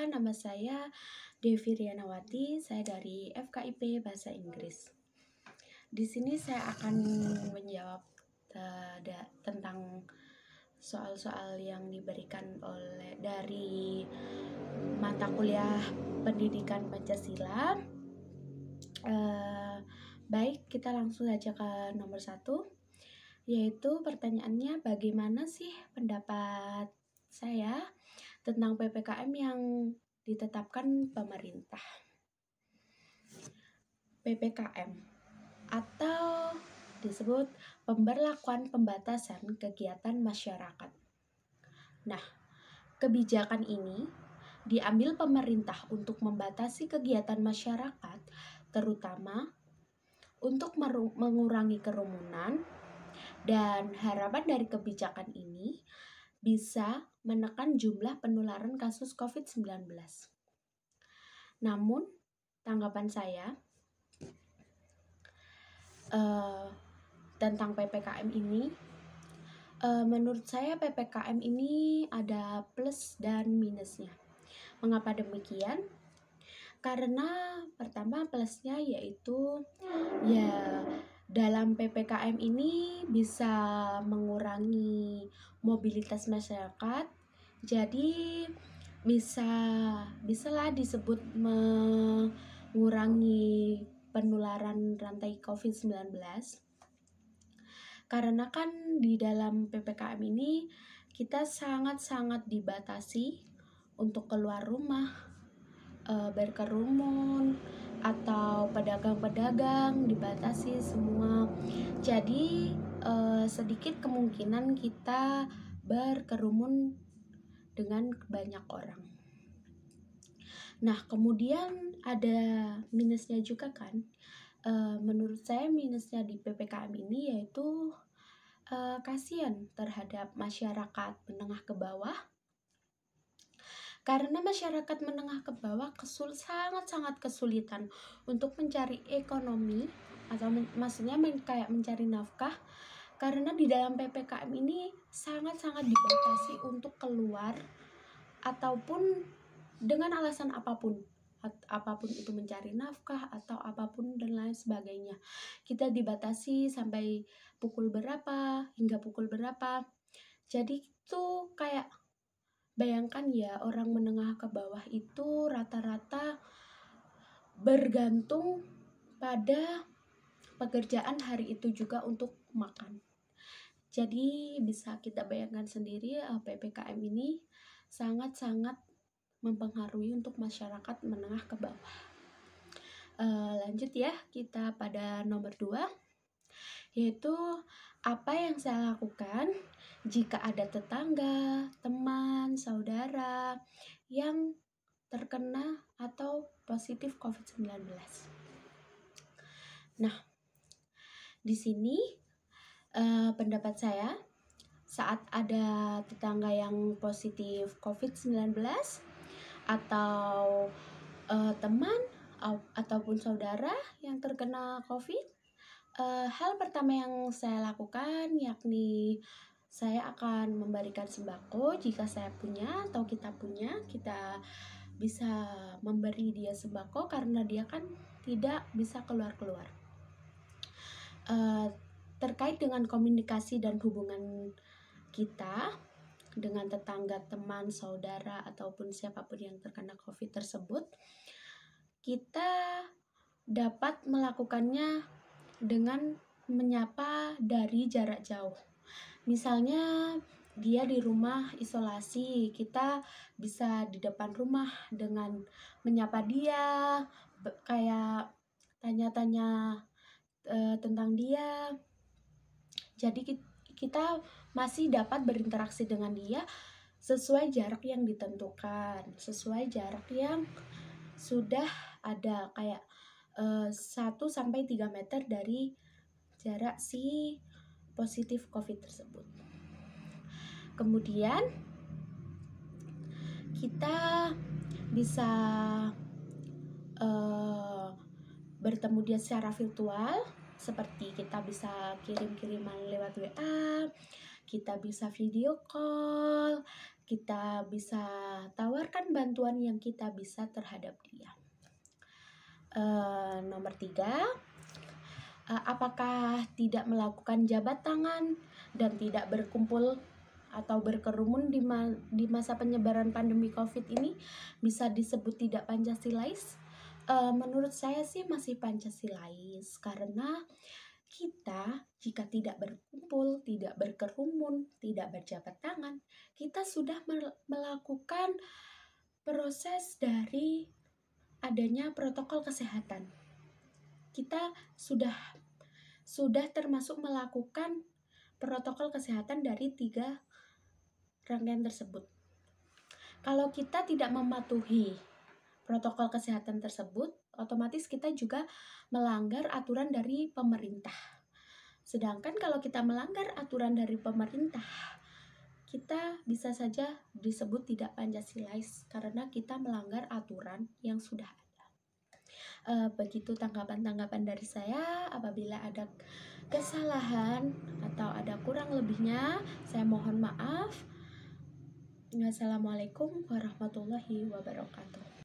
perkenalkan, nama saya Devi Rianawati, saya dari FKIP Bahasa Inggris. Di sini saya akan menjawab tentang soal-soal yang diberikan dari mata kuliah Pendidikan Pancasila. Baik, kita langsung saja ke nomor 1, yaitu pertanyaannya, bagaimana sih pendapat saya tentang PPKM yang ditetapkan pemerintah. PPKM atau disebut pemberlakuan pembatasan kegiatan masyarakat. Nah, kebijakan ini diambil pemerintah untuk membatasi kegiatan masyarakat, terutama untuk mengurangi kerumunan, dan harapan dari kebijakan ini bisa menekan jumlah penularan kasus COVID-19. Namun, tanggapan saya tentang PPKM ini, menurut saya PPKM ini ada plus dan minusnya. Mengapa demikian? Karena pertama plusnya yaitu dalam PPKM ini bisa mengurangi mobilitas masyarakat, jadi bisalah disebut mengurangi penularan rantai COVID-19. Karena kan di dalam PPKM ini kita sangat-sangat dibatasi untuk keluar rumah, berkerumun, atau pedagang-pedagang dibatasi semua. Jadi sedikit kemungkinan kita berkerumun dengan banyak orang. Nah, kemudian ada minusnya juga kan. Menurut saya minusnya di PPKM ini yaitu kasihan terhadap masyarakat menengah ke bawah. Karena masyarakat menengah ke bawah sangat-sangat kesulitan untuk mencari ekonomi, atau maksudnya kayak mencari nafkah, karena di dalam PPKM ini sangat-sangat dibatasi untuk keluar ataupun dengan alasan apapun itu, mencari nafkah atau apapun dan lain sebagainya. Kita dibatasi sampai pukul berapa hingga pukul berapa. Jadi itu kayak, bayangkan ya, orang menengah ke bawah itu rata-rata bergantung pada pekerjaan hari itu juga untuk makan. Jadi bisa kita bayangkan sendiri, PPKM ini sangat-sangat mempengaruhi untuk masyarakat menengah ke bawah. Lanjut ya, kita pada nomor 2, yaitu apa yang saya lakukan jika ada tetangga, teman, saudara yang terkena atau positif COVID-19. Nah, di sini pendapat saya, saat ada tetangga yang positif COVID-19 atau teman ataupun saudara yang terkena COVID, hal pertama yang saya lakukan yakni saya akan memberikan sembako. Jika saya punya atau kita punya, kita bisa memberi dia sembako karena dia kan tidak bisa keluar-keluar. Terkait dengan komunikasi dan hubungan kita dengan tetangga, teman, saudara, ataupun siapapun yang terkena COVID tersebut, kita dapat melakukannya dengan menyapa dari jarak jauh. Misalnya dia di rumah isolasi, kita bisa di depan rumah dengan menyapa dia, kayak tanya-tanya tentang dia. Jadi kita masih dapat berinteraksi dengan dia sesuai jarak yang ditentukan, sesuai jarak yang sudah ada, kayak 1-3 meter dari jarak si positif COVID tersebut. Kemudian kita bisa bertemu dia secara virtual, seperti kita bisa kirim-kiriman lewat WA, kita bisa video call, kita bisa tawarkan bantuan yang kita bisa terhadap dia. Nomor 3, apakah tidak melakukan jabat tangan dan tidak berkumpul atau berkerumun di masa penyebaran pandemi COVID ini bisa disebut tidak Pancasilais? Menurut saya sih masih Pancasilais, karena kita jika tidak berkumpul, tidak berkerumun, tidak berjabat tangan, kita sudah melakukan proses dari adanya protokol kesehatan. Kita sudah termasuk melakukan protokol kesehatan dari 3 rangkaian tersebut. Kalau kita tidak mematuhi protokol kesehatan tersebut, otomatis kita juga melanggar aturan dari pemerintah. Sedangkan kalau kita melanggar aturan dari pemerintah, kita bisa saja disebut tidak Pancasilais karena kita melanggar aturan yang sudah ada. Begitu tanggapan-tanggapan dari saya. Apabila ada kesalahan atau ada kurang lebihnya, saya mohon maaf. Wassalamualaikum warahmatullahi wabarakatuh.